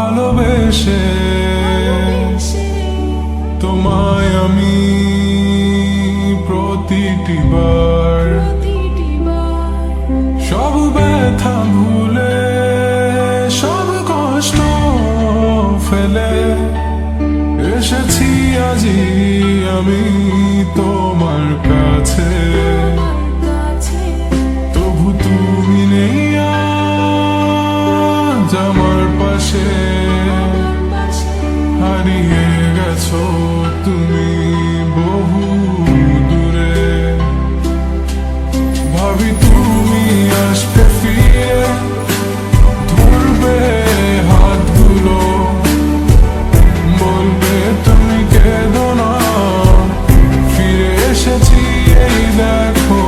ভালোবেসে তোমায় আমি প্রতিটি বার সব ব্যথা ভুলে সব কষ্ট ফেলে এসেছি আজি আমি তোমার কাছে। তবু তুমি নেই আজ আমার পাশে, হারিয়ে গেছো তুমি বহু দূরে। ভাবি তুমি আসবে ফিরে, ধরবে হাতগুলো, বলবে তুমি কেঁদো না, ফিরে এসেছি এই দেখো।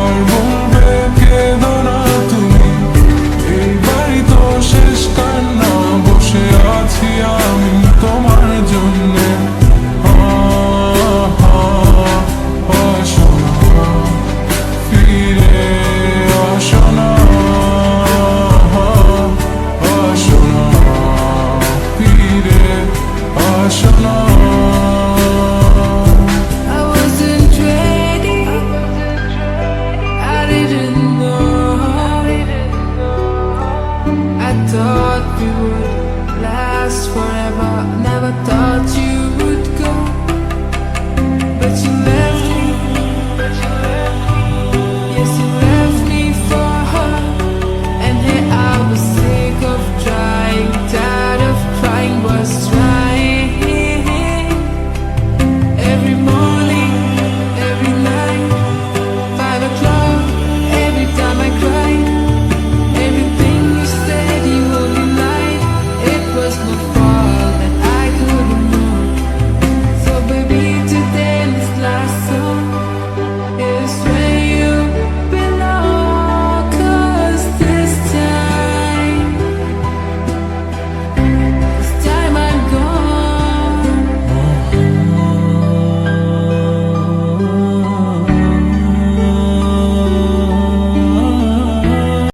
আর বলবে কেঁদো না তুমি, এইবারই তো শেষ কান্না, বসে আছি আমি তোমার জন্যে। আসো না, ফিরে আসো না, আসো না, ফিরে আসো না।